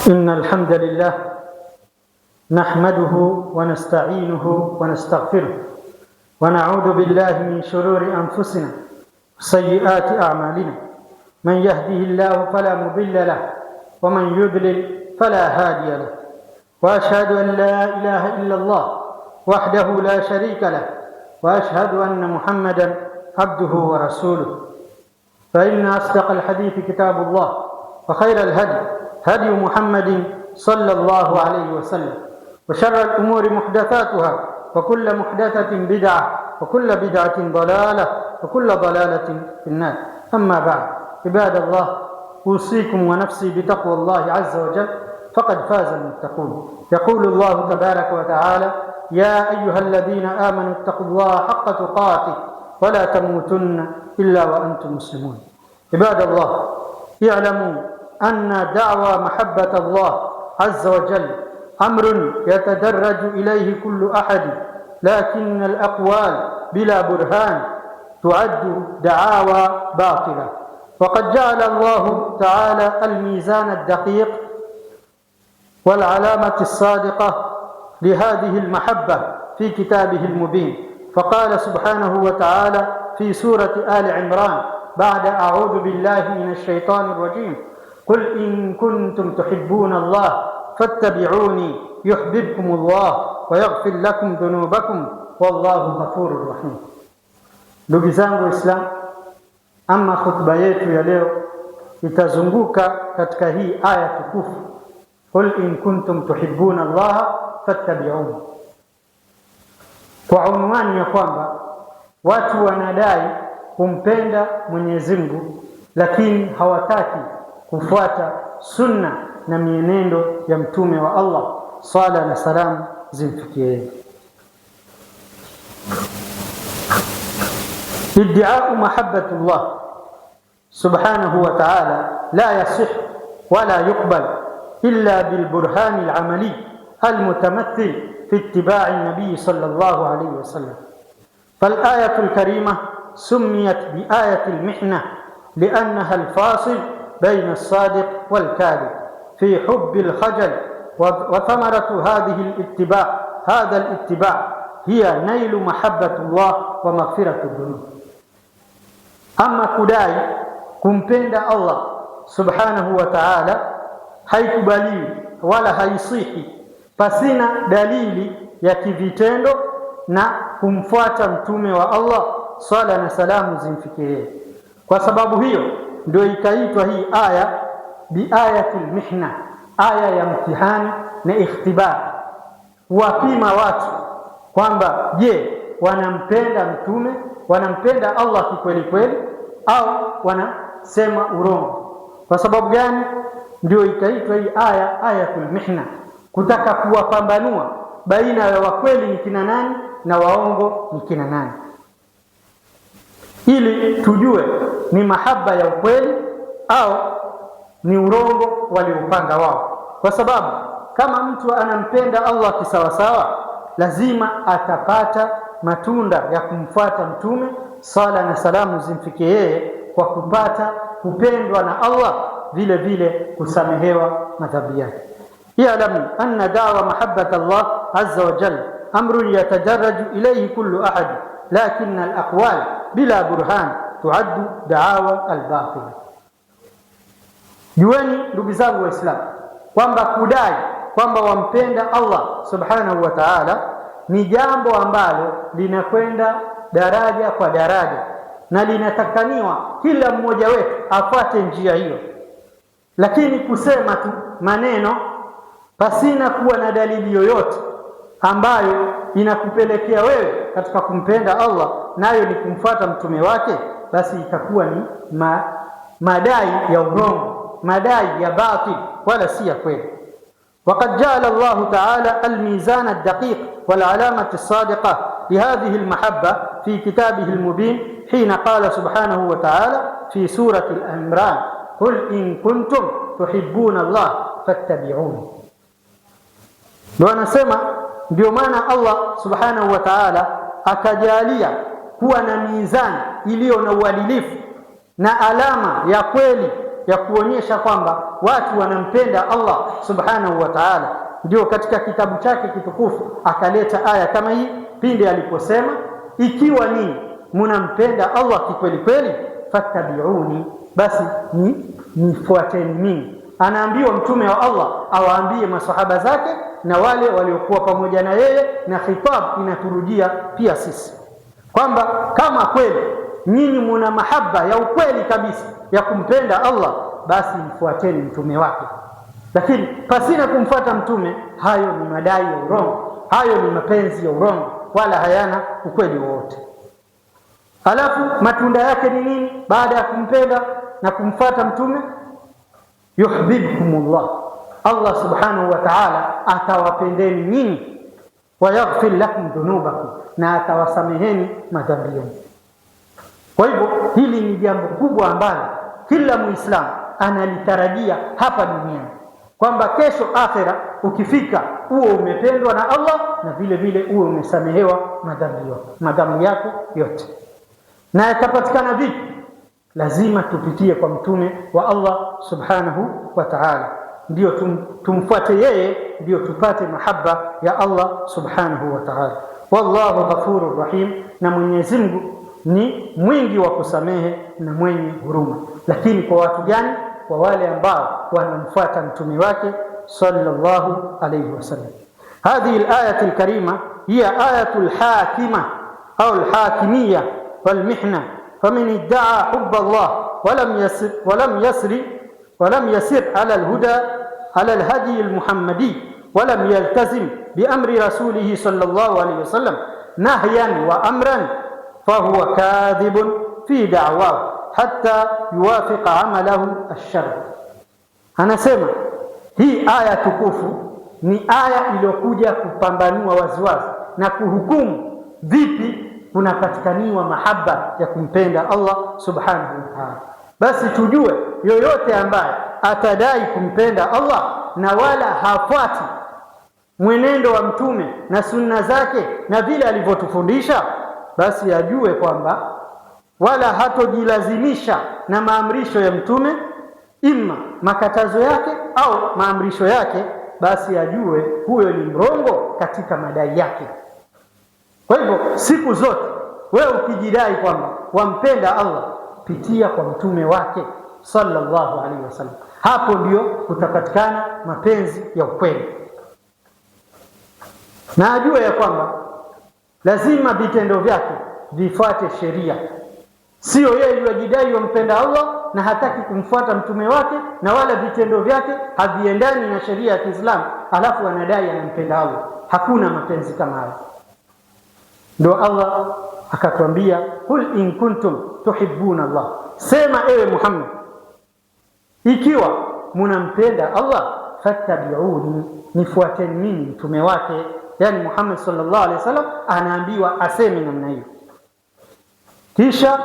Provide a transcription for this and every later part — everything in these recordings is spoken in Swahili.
إن الحمد لله نحمده ونستعينه ونستغفره ونعوذ بالله من شرور أنفسنا وسيئات أعمالنا. من يهده الله فلا مضل له ومن يضلل فلا هادي له. وأشهد أن لا إله إلا الله وحده لا شريك له وأشهد أن محمدا عبده ورسوله. فإن أصدق الحديث كتاب الله وخير الهدي هدي محمد صلى الله عليه وسلم وشر الأمور محدثاتها وكل محدثة بدعة وكل بدعة ضلالة وكل ضلالة في النار. أما بعد، عباد الله، أوصيكم ونفسي بتقوى الله عز وجل فقد فاز المتقون. يقول الله تبارك وتعالى: يا أيها الذين آمنوا اتقوا الله حق تقاته ولا تموتن إلا وأنتم مسلمون. عباد الله، اعلموا أن دعوى محبة الله عز وجل أمر يتدرج إليه كل أحد، لكن الأقوال بلا برهان تعد دعاوى باطلة. وقد جعل الله تعالى الميزان الدقيق والعلامة الصادقة لهذه المحبة في كتابه المبين، فقال سبحانه وتعالى في سورة آل عمران بعد أعوذ بالله من الشيطان الرجيم: قل إن كنتم تحبون الله فاتبعوني يحببكم الله ويغفر لكم ذنوبكم والله غفور رحيم. Ndugu zangu Waislamu, ama khutba yetu ya leo itazunguka katika hii aya tukufu, qul in kuntum tuhibbuna Allah fattabi'uni, kwa unwani ya kwamba watu wanadai kumpenda Mwenyezi Mungu lakini hawataki kufuata sunna na mienendo ya mtume wa Allah, sala na salam zimfikie. ادعاء محبة الله سبحانه وتعالى لا يصح ولا يقبل إلا بالبرهان العملي المتمثل في اتباع النبي صلى الله عليه وسلم. فالآية الكريمة سميت بآية المحنة لأنها الفاصل بين الصادق والكاذب في حب الخجل، وثمرة هذا الاتباع هي نيل محبة الله ومغفرة الذنوب. أما kudai kumpenda Allah subhanahu wa ta'ala haikubaliwi wala haisihi pasina dalili ya kivitendo na kumfuata mtume wa Allah, swala na salamu zimfikie. Kwa sababu hiyo ndio ikaitwa hii aya biayatul mihna, aya ya mtihani na ikhtibar, wapima watu kwamba je, wanampenda mtume, wanampenda Allah kikweli kweli au wanasema urongo. Kwa sababu gani? Ndio ikaitwa hii aya ayatul mihna, kutaka kuwapambanua baina ya wakweli ni kina nani na waongo ni kina nani, ili tujue ni mahaba ya ukweli au ni urongo waliopanga wao. Kwa sababu kama mtu anampenda Allah kisawasawa, lazima atapata matunda ya kumfuata mtume, sala na salamu zimfikie yeye, kwa kupata kupendwa na Allah, vile vile kusamehewa madhambi yake. Ya'lamu anna da'wa mahabbata Allah azza wa jalla amrun yatadarraju ilayhi kullu ahad, lakin al-aqwal bila burhan tuaddu da'awa al-batila. Jueni ndugu zangu Waislamu kwamba kudai kwamba wampenda Allah subhanahu wa ta'ala ni jambo ambalo linakwenda daraja kwa daraja, na linatakaniwa kila mmoja wetu afuate njia hiyo. Lakini kusema tu maneno pasina kuwa na dalili yoyote ambayo inakupelekea wewe katika kumpenda Allah, nayo ni kumfuata mtume wake, basi itakuwa ni madai ya urongo, madai ya batil, wala si ya kweli. وقد جعل الله تعالى الميزان الدقيق والعلامة الصادقة لهذه المحبة في كتابه المبين حين قال سبحانه وتعالى في سورة الأنعام: قل إن كنتم تحبون الله فاتبعوني. ndio maana Allah subhanahu wa ta'ala akajalia kuwa na mizani iliyo na uadilifu na alama ya kweli ya kuonyesha kwamba watu wanampenda Allah subhanahu wa ta'ala. Ndio katika kitabu chake kitukufu akaleta aya kama hii pindi aliposema, ikiwa ni mnampenda Allah kikweli kweli, fattabi'uni, basi nifuateni mimi. Anaambiwa mtume wa Allah awaambie masahaba zake na wale waliokuwa pamoja na yeye, na khitab inaturujia pia sisi kwamba kama kweli nyinyi mna mahaba ya ukweli kabisa ya kumpenda Allah, basi mfuateni mtume wake. Lakini pasina kumfuata mtume, hayo ni madai ya urongo, hayo ni mapenzi ya urongo, wala hayana ukweli wowote. Alafu matunda yake ni nini baada ya kumpenda na kumfuata mtume? Yuhibbukumullah, Allah subhanahu wa ta'ala atawapendeni nyinyi, wa yaghfir lakum dhunubakum, na atawasameheni madhambi yenu. Kwa hivyo hili ni jambo kubwa ambalo kila Muislamu analitarajia hapa duniani, kwamba kesho akhera ukifika uwe umependwa na Allah na vile vile uwe umesamehewa madhambi yako yote. Na yatapatikana vipi? Lazima tupitie kwa mtume wa Allah subhanahu wa ta'ala, ndio tumfuate yeye, ndio tupate mahaba ya Allah subhanahu wa ta'ala. Wallahu ghafurur rahim, na Mwenyezi Mungu ni mwingi wa kusamehe na mwenye huruma. Lakini kwa watu gani? Kwa wale ambao wanamfuata mtume wake sallallahu alayhi wasallam. Hadhihi al-ayatu al-karima hiya ayatu al-hakima au al-hakimiyya wal-mihna, faman idda'a hubba Allah ولم يسر على الهدى على الهدي المحمدي ولم يلتزم بأمر رسوله صلى الله عليه وسلم نهيا وأمرا فهو كاذب في دعواه حتى يوافق عمله الشرع. Anasema hii aya tukufu ni aya iliyokuja kupambanua waziwazi na kuhukumu vipi kunapatikaniwa mahaba ya kumpenda Allah subhanahu wa ta'ala. Basi tujue yoyote ambaye atadai kumpenda Allah na wala hafuati mwenendo wa mtume na sunna zake na vile alivyotufundisha, basi ajue kwamba wala hatojilazimisha na maamrisho ya mtume, ima makatazo yake au maamrisho yake, basi ajue huyo ni mrongo katika madai yake. Kwa hivyo siku zote wewe ukijidai kwamba wampenda Allah, pitia kwa mtume wake sallallahu alaihi wasallam. Hapo ndio kutapatikana mapenzi ya ukweli. Na ajue ya kwamba lazima vitendo vyake vifuate sheria. Sio yeye yajidai wampenda Allah na hataki kumfuata mtume wake, na wala vitendo vyake haviendani na sheria ya Kiislamu, alafu anadai anampenda Allah. Hakuna mapenzi kama hayo. Ndio Allah akatwambia, kul in kuntum tuhibbuna Allah, sema ewe Muhammad, ikiwa mnampenda Allah, fattabi'uni, nifuateni mimi mtume wake. Yani Muhammad sallallahu alaihi wasallam anaambiwa aseme namna hiyo. Kisha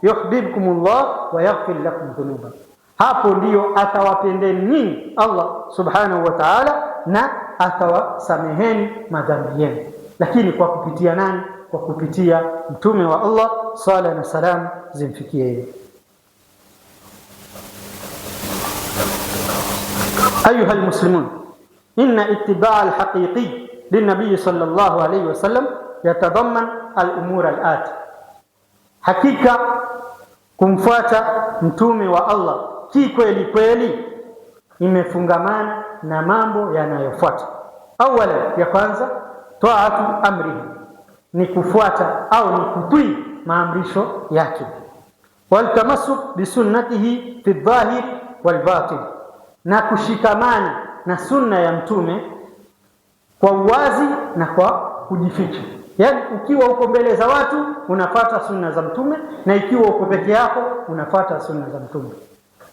yuhibbukumullah wa yaghfir lakum dhunubakum, hapo ndio atawapendeni nyinyi Allah subhanahu wa ta'ala na atawasameheni madhambi yenu. Lakini kwa kupitia nani? Kwa kupitia mtume wa Allah, sala na salam zimfikie yeye. Ayuha almuslimun, inna ittiba' alhaqiqi linnabiy sallallahu alayhi wasallam yatadamman al-umur al-ati, hakika kumfuata mtume wa Allah kikweli kweli imefungamana na mambo yanayofuata. Awala, ya kwanza, ta'atu amrihi, ni kufuata au ni kutii maamrisho yake. Wal tamassuk bi sunnatihi fi dhahir wal batin, na kushikamana na sunna ya mtume kwa uwazi na kwa kujificha. Yani ukiwa uko mbele za watu unafuata sunna za mtume, na ikiwa uko peke yako unafuata sunna za mtume.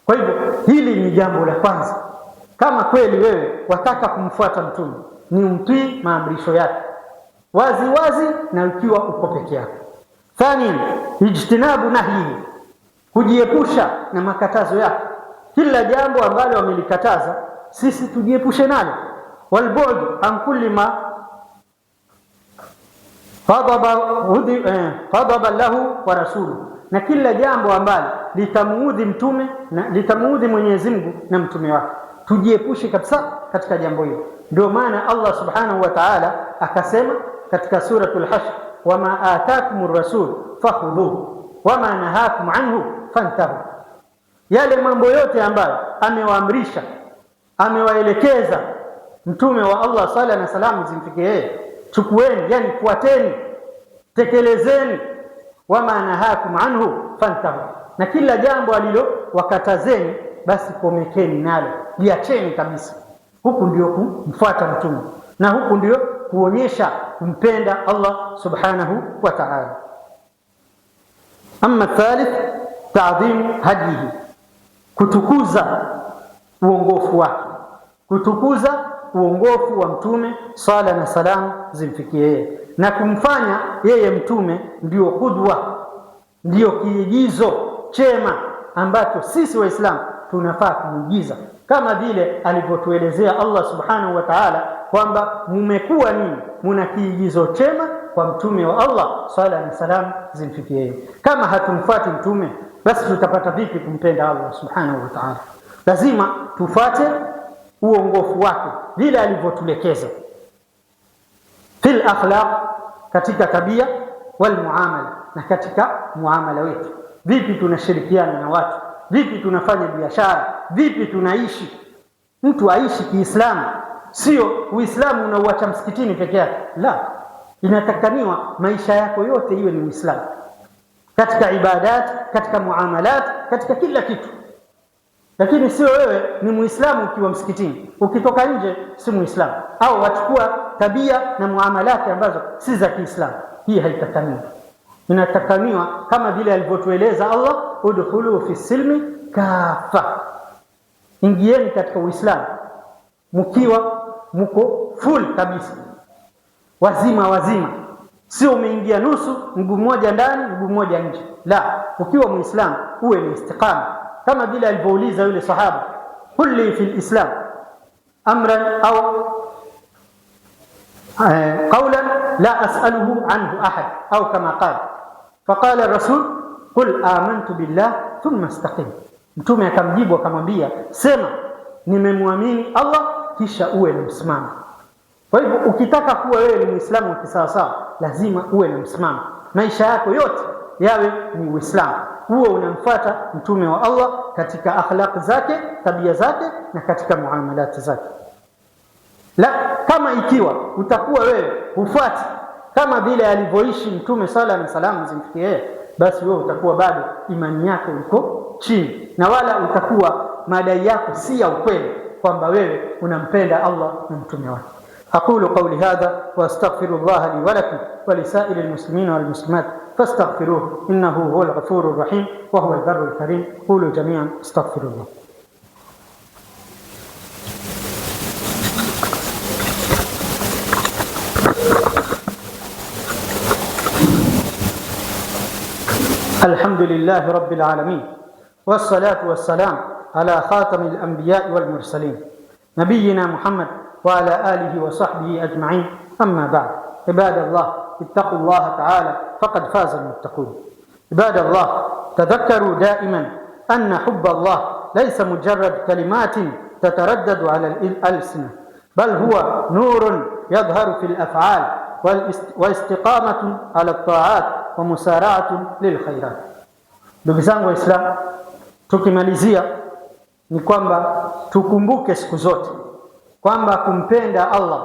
Kwa hivyo hili ni jambo la kwanza. Kama kweli wewe wataka kumfuata mtume, ni umtii maamrisho yake wazi wazi, na ukiwa uko peke yako. Thani, ijtinabu nahyihi, kujiepusha na makatazo yake. Kila jambo ambalo wamelikataza sisi tujiepushe nalo. Walbu'd an kulli ma fadhaba lahu wa rasuluhu, na kila jambo ambalo litamuudhi mtume na litamuudhi Mwenyezi Mungu na mtume wake tujiepushe kabisa katika jambo hilo. Ndio maana Allah subhanahu wa ta'ala akasema katika suratul Hashr, wama atakumur rasul fakhudhuhu wama nahakum anhu fantahu, yale mambo yote ambayo amewaamrisha amewaelekeza mtume wa Allah sala na salamu zimfikie yeye, chukueni, yani fuateni, tekelezeni. Wama nahakum anhu fantahu, na kila jambo alilo wakatazeni basi komekeni nalo, liacheni kabisa. Huku ndio kumfuata mtume na huku ndio kuonyesha kumpenda Allah subhanahu wa ta'ala. Amma thalith, ta'dhimu hadihi, kutukuza uongofu wake, kutukuza uongofu wa mtume sala na salamu zimfikie yeye, na kumfanya yeye mtume ndio kudwa, ndio kiigizo chema ambacho sisi Waislamu tunafaa kuigiza, kama vile alivyotuelezea Allah subhanahu wa ta'ala kwamba mmekuwa nini, muna kiigizo chema kwa mtume wa Allah sala na salamu zimfikie yeye. Kama hatumfuati mtume, basi tutapata vipi kumpenda Allah subhanahu wa ta'ala? Lazima tufuate uongofu wake vile alivyotulekeza, fil akhlaq, katika tabia, wal muamala, na katika muamala wetu. Vipi tunashirikiana na watu, vipi tunafanya biashara, vipi tunaishi. Mtu aishi Kiislamu, sio Uislamu unauacha msikitini peke yake, la, inatakaniwa maisha yako yote iwe ni Uislamu, katika ibadat, katika muamalat, katika kila kitu. Lakini sio wewe ni Muislamu ukiwa msikitini, ukitoka nje si Muislamu, au wachukua tabia na muamalati ambazo si za Kiislamu. Hii haitakaniwa. Inatakaniwa kama vile alivyotueleza Allah, udkhulu fi silmi kafa, ingieni katika Uislamu mkiwa mko full kabisa, wazima wazima, sio umeingia nusu, mguu mmoja ndani mguu mmoja nje. La, ukiwa Muislamu uwe ni istiqama, kama vile alivyouliza yule sahaba, kulli fil islam amran au qawlan la as'aluhu anhu ahad, au kama qala, faqala rasul qul amantu billah thumma istaqim. Mtume akamjibu akamwambia, sema nimemwamini Allah kisha uwe na msimamo. Kwa hivyo ukitaka kuwa wewe ni Muislamu wa kisawasawa, lazima uwe na msimamo, maisha yako yote yawe ni Uislamu, uwe unamfuata mtume wa Allah katika akhlaq zake, tabia zake, na katika muamalati zake. La, kama ikiwa utakuwa wewe hufuati kama vile alivyoishi mtume sala na salamu zimfikie yeye, basi wewe utakuwa bado imani yako iko chini, na wala utakuwa madai yako si ya ukweli kwamba wewe unampenda Allah na mtume wake. أقول قولي هذا وأستغفر الله لي ولكم ولسائر المسلمين والمسلمات فاستغفروه إنه هو الغفور الرحيم وهو البر الكريم. قولوا جميعا استغفر الله. الحمد لله رب العالمين، والصلاة والسلام على خاتم الأنبياء والمرسلين نبينا محمد وعلى آله وصحبه أجمعين. أما بعد، عباد الله اتقوا الله تعالى فقد فاز المتقون. عباد الله، تذكروا دائما أن حب الله ليس مجرد كلمات تتردد على الألسنة، بل هو نور يظهر في الأفعال واستقامة على الطاعات ومسارعة للخيرات. Ndugu zangu Waislamu, tukimalizia ni kwamba tukumbuke siku zote kwamba kumpenda Allah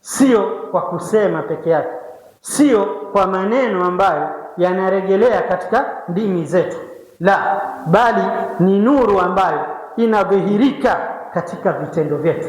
sio kwa kusema peke yake, sio kwa maneno ambayo yanarejelea katika ndimi zetu, la, bali ni nuru ambayo inadhihirika katika vitendo vyetu.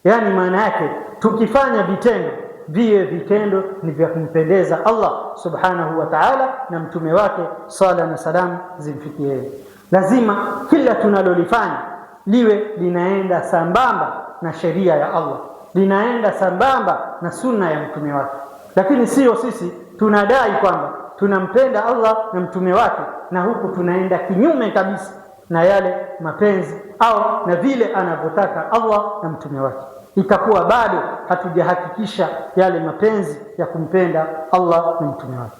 Yani maana yake tukifanya vitendo viwe vitendo ni vya kumpendeza Allah subhanahu wa ta'ala na mtume wake sala na salam zimfikie. Lazima kila tunalolifanya liwe linaenda sambamba na sheria ya Allah, linaenda sambamba na sunna ya mtume wake. Lakini sio sisi tunadai kwamba tunampenda Allah na mtume wake, na huku tunaenda kinyume kabisa na yale mapenzi au na vile anavyotaka Allah na mtume wake, itakuwa bado hatujahakikisha yale mapenzi ya kumpenda Allah na mtume wake.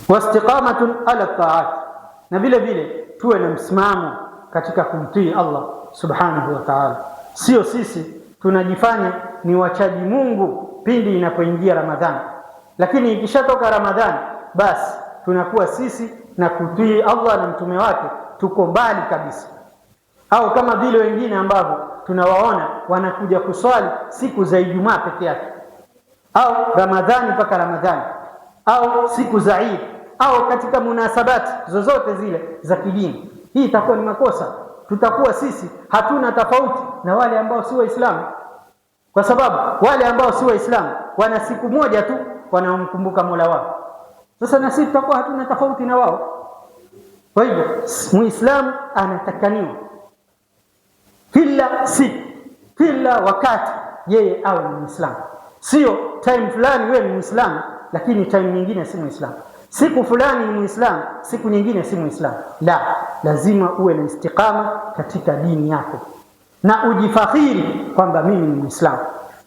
Wastiqamatun ala ta'at, na vile vile tuwe na msimamo katika kumtii Allah subhanahu wa ta'ala. Sio sisi tunajifanya ni wachaji Mungu pindi inapoingia Ramadhani, lakini ikishatoka Ramadhani basi tunakuwa sisi na kutii Allah na mtume wake tuko mbali kabisa. Au kama vile wengine ambao tunawaona wanakuja kuswali siku za Ijumaa peke yake, au Ramadhani mpaka Ramadhani, au siku za Eid, au katika munasabati zozote zile za kidini. Hii itakuwa ni makosa. Tutakuwa sisi hatuna tofauti na wale ambao si Waislamu, kwa sababu wale ambao si Waislamu wana siku moja tu wanaomkumbuka Mola wao. Sasa na sisi tutakuwa hatuna tofauti na wao. Kwa hivyo Muislamu anatakaniwa kila siku, kila wakati yeye awe ni Muislamu. Sio time fulani wewe ni Muislamu lakini time nyingine si Muislamu, siku fulani ni Muislamu siku nyingine si Muislamu. La, lazima uwe na istiqama katika dini yako na ujifakhiri kwamba mimi ni Muislamu.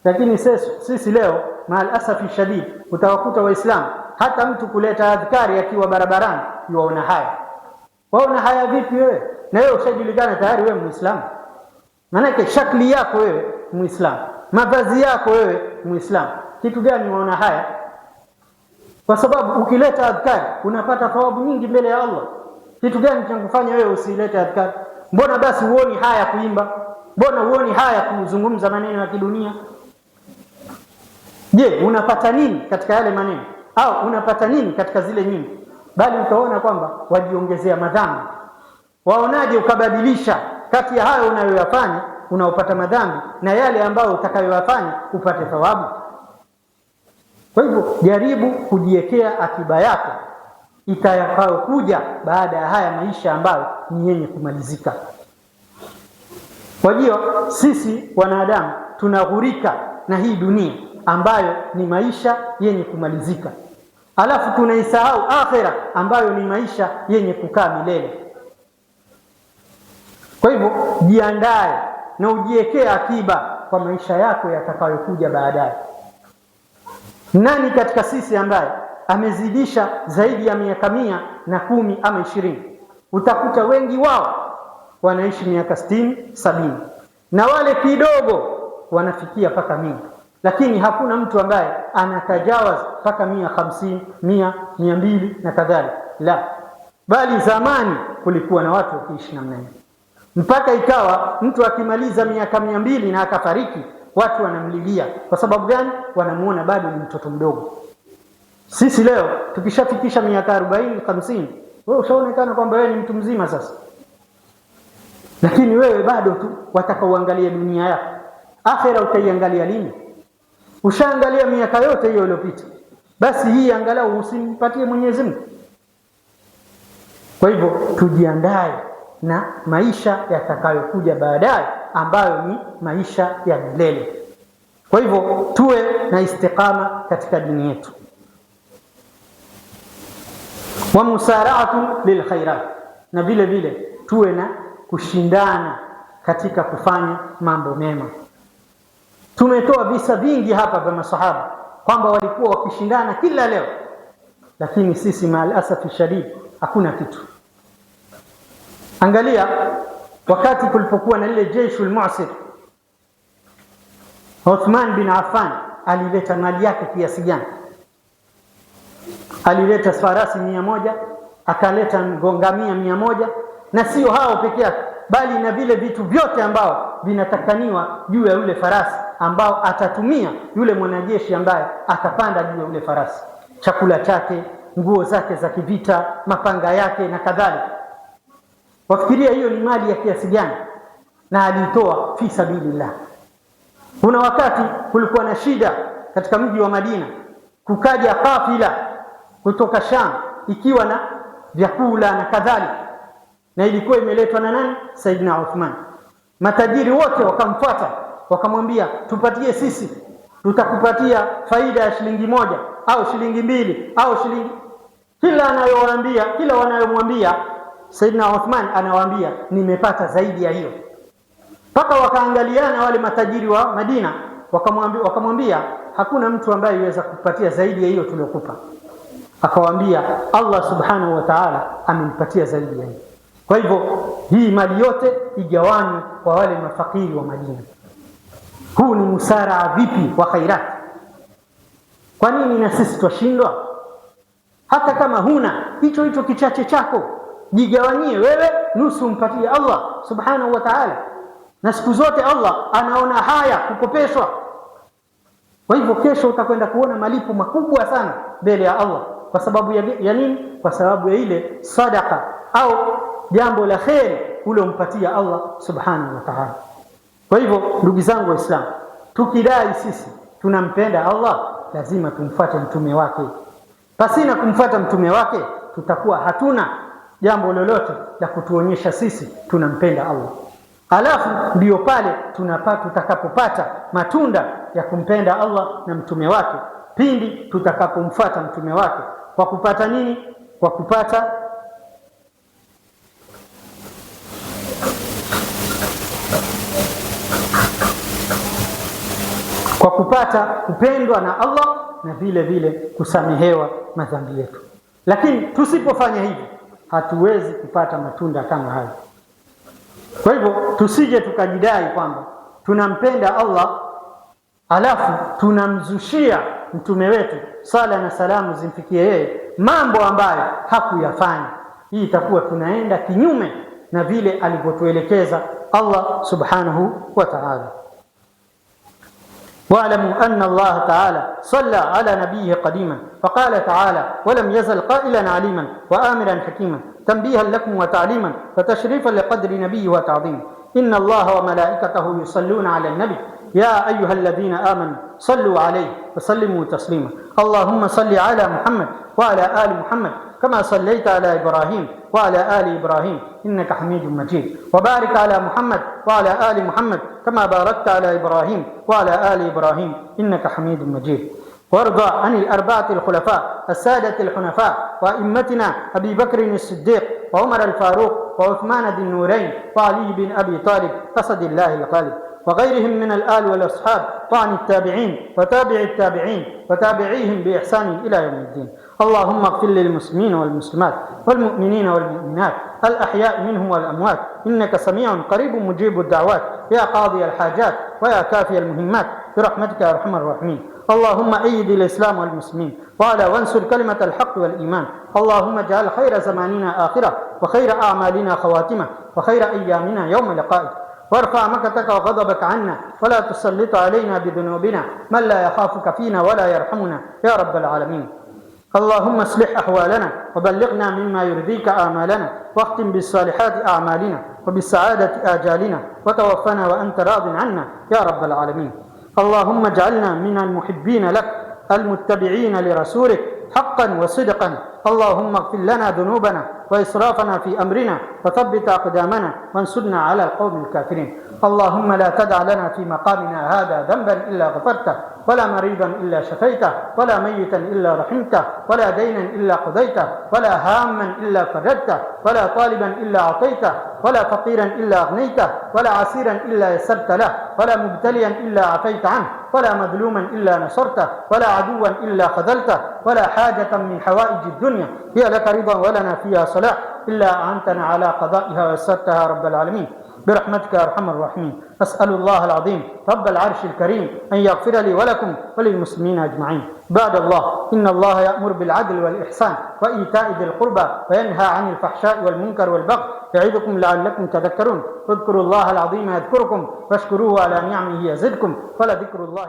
Lakini sisi leo maal asafi shadid utawakuta Waislamu hata mtu kuleta adhkari akiwa barabarani yuona haya. Waona haya vipi wewe? Na wewe ushajulikana tayari wewe Muislamu. Maana shakli yako wewe Muislamu, mavazi yako wewe Muislamu. Kitu gani waona haya? Kwa sababu ukileta adhkari unapata thawabu nyingi mbele ya Allah. Kitu gani kinakufanya wewe usilete adhkari? Mbona basi uoni haya kuimba? Mbona uoni haya kuzungumza maneno ya kidunia? Je, unapata nini katika yale maneno? Au unapata nini katika zile nyimbo? Bali utaona kwamba wajiongezea madhambi. Waonaje ukabadilisha kati ya hayo unayoyafanya unaopata madhambi na yale ambayo utakayoyafanya upate thawabu? Kwa hivyo jaribu kujiwekea akiba yako itakayokuja baada ya haya maisha ambayo ni yenye kumalizika. Kwa hiyo sisi wanadamu tunaghurika na hii dunia ambayo ni maisha yenye kumalizika, alafu tunaisahau akhera ambayo ni maisha yenye kukaa milele. Kwa hivyo jiandae na ujiwekee akiba kwa maisha yako yatakayokuja baadaye. Nani katika sisi ambaye amezidisha zaidi ya miaka 110 ama 20? Utakuta wengi wao wanaishi miaka 60, 70, na wale kidogo wanafikia paka 100. Lakini hakuna mtu ambaye anatajawaz paka 150, 100, 200 na kadhalika. La, bali zamani kulikuwa na watu wakiishi namna hiyo, mpaka ikawa mtu akimaliza miaka 200 na akafariki watu wanamlilia. Kwa sababu gani? Wanamuona bado ni mtoto mdogo. Sisi leo tukishafikisha miaka 40, 50, wewe ushaonekana kwamba wewe ni mtu mzima sasa. Lakini wewe bado tu wataka uangalie dunia yako. Akhera utaiangalia lini? Ushaangalia miaka yote hiyo iliyopita. Basi hii angalau usimpatie Mwenyezi Mungu. Kwa hivyo tujiandae na maisha yatakayokuja baadaye ambayo ni maisha ya milele. Kwa hivyo tuwe na istiqama katika dini yetu. Wa musara'atu lil khairat, na vile vile tuwe na kushindana katika kufanya mambo mema. Tumetoa visa vingi hapa vya masahaba kwamba walikuwa wakishindana kila leo, lakini sisi maal asafi shadid hakuna kitu. Angalia wakati kulipokuwa na ile Jeshul Mu'sir, Uthman bin Affan alileta mali yake kiasi gani? Alileta farasi 100, akaleta ngamia 100, na sio hao peke yake bali na vile vitu vyote ambao vinatakaniwa juu ya yule farasi ambao atatumia yule mwanajeshi ambaye atapanda juu ya yule farasi, chakula chake, nguo zake za kivita, mapanga yake na kadhalika. Wafikiria hiyo ni mali ya kiasi gani? Na alitoa fi sabilillah. Kuna wakati kulikuwa na shida katika mji wa Madina, kukaja kafila kutoka Sham ikiwa na vyakula na kadhalika, na ilikuwa imeletwa na nani? Saidina Uthman. Matajiri wote wakamfuata wakamwambia, tupatie sisi, tutakupatia faida ya shilingi 1 au shilingi 2 au shilingi. Kila wanayomwambia Saidina Uthman anawaambia nimepata zaidi ya hiyo. Mpaka wakaangaliana wale matajiri wa Madina, wakamwambia hakuna mtu ambaye yuweza kupatia zaidi ya hiyo tuliokupa. Akawaambia Allah subhanahu wa ta'ala amenipatia zaidi ya hiyo. Kwa hivyo hii mali yote igawanywe kwa wale mafakiri wa Madina. Huu ni msara vipi wa khairat? Kwa nini na sisi twashindwa? Hata kama huna hicho kichache chako, jigawanyie wewe, nusu mpatie Allah subhanahu wa ta'ala. Na siku zote Allah anaona haya kukopeshwa. Kwa hivyo kesho utakwenda kuona malipo makubwa sana mbele ya Allah. Kwa sababu ya nini? Kwa sababu ya ile sadaka au jambo la kheri ulompatia Allah subhanahu wa ta'ala. Kwa hivyo ndugu zangu Waislamu, tukidai sisi tunampenda Allah, lazima tumfuate mtume wake. Pasina kumfuata mtume wake, tutakuwa hatuna jambo lolote la kutuonyesha sisi tunampenda Allah. Alafu ndio pale tutakapopata matunda ya kumpenda Allah na mtume wake, pindi tutakapomfuata mtume wake. Kwa kupata nini? Kwa kupata kupendwa na Allah na vile vile kusamehewa madhambi yetu. Lakini tusipofanya hivi, hatuwezi kupata matunda kama hayo. Kwa hivyo tusije tukajidai kwamba tunampenda Allah alafu tunamzushia mtume wetu sala na salamu zimfikie yeye mambo ambayo hakuyafanya. Hii itakuwa tunaenda kinyume na vile alivyotuelekeza Allah subhanahu wa ta'ala. واعلموا أن الله تعالى صلى على نبيه قديما، فقال تعالى: ولم يزل قائلا عليما وآمرا حكيما، تنبيها لكم وتعليما وتشريفا لقدر نبيه وتعظيما. إن الله وملائكته يصلون على النبي يا أيها الذين آمنوا صلوا عليه وسلموا تسليما. اللهم صل على محمد وعلى آل محمد كما صليت على إبراهيم وعلى آل إبراهيم إنك حميد مجيد، وبارك على محمد وعلى آل محمد كما باركت على إبراهيم وعلى آل إبراهيم إنك حميد مجيد. وارضى عن الأربعة الخلفاء السادة الحنفاء وأئمتنا أبي بكر الصديق وعمر الفاروق وعثمان ذي النورين وعلي بن أبي طالب أسد الله الغالب، وغيرهم من الآل والأصحاب وعن التابعين وتابع التابعين وتابعيهم بإحسان إلى يوم الدين. اللهم اغفر للمسلمين والمسلمات والمؤمنين والمؤمنات الأحياء منهم والأموات إنك سميع قريب مجيب الدعوات يا قاضي الحاجات ويا كافي المهمات برحمتك يا أرحم الراحمين. اللهم أيد الإسلام والمسلمين وانصر كلمة الحق والإيمان. اللهم اجعل خير زماننا آخرة وخير أعمالنا خواتمة وخير أيامنا يوم لقائك، وارفع مكتك وغضبك عنا ولا تسلط علينا بذنوبنا من لا يخافك فينا ولا يرحمنا يا رب العالمين. اللهم اصلح أحوالنا وبلغنا مما يرضيك آمالنا، واختم بالصالحات أعمالنا وبالسعادة آجالنا، وتوفنا وأنت راض عنا يا رب العالمين. اللهم اجعلنا من المحبين لك المتبعين لرسولك حقا وصدقا. اللهم اغفر لنا ذنوبنا وإسرافنا في أمرنا وثبت أقدامنا وانصرنا على القوم الكافرين. اللهم لا تدع لنا في مقامنا هذا ذنبا إلا غفرته، ولا مريضا إلا شفيته، ولا ميتا إلا رحمته، ولا دينا إلا قضيته، ولا هاما إلا فرجته، ولا طالبا إلا أعطيته، ولا فقيرا إلا أغنيته، ولا عسيرا إلا يسرت له، ولا مبتليا إلا عفيت عنه، ولا مظلوما إلا نصرته، ولا عدوا إلا خذلته، ولا حاجة من حوائج الدنيا هي لك رضا ولنا فيها صلاح إلا أعنتنا على قضائها ويسرتها رب العالمين برحمتك يا أرحم الراحمين. أسأل الله العظيم رب العرش الكريم أن يغفر لي ولكم وللمسلمين أجمعين. بعد الله، إن الله يأمر بالعدل والإحسان وإيتاء ذي القربى وينهى عن الفحشاء والمنكر والبغي يعظكم لعلكم تذكرون. اذكروا الله العظيم يذكركم واشكروه على نعمه يزدكم ولذكر الله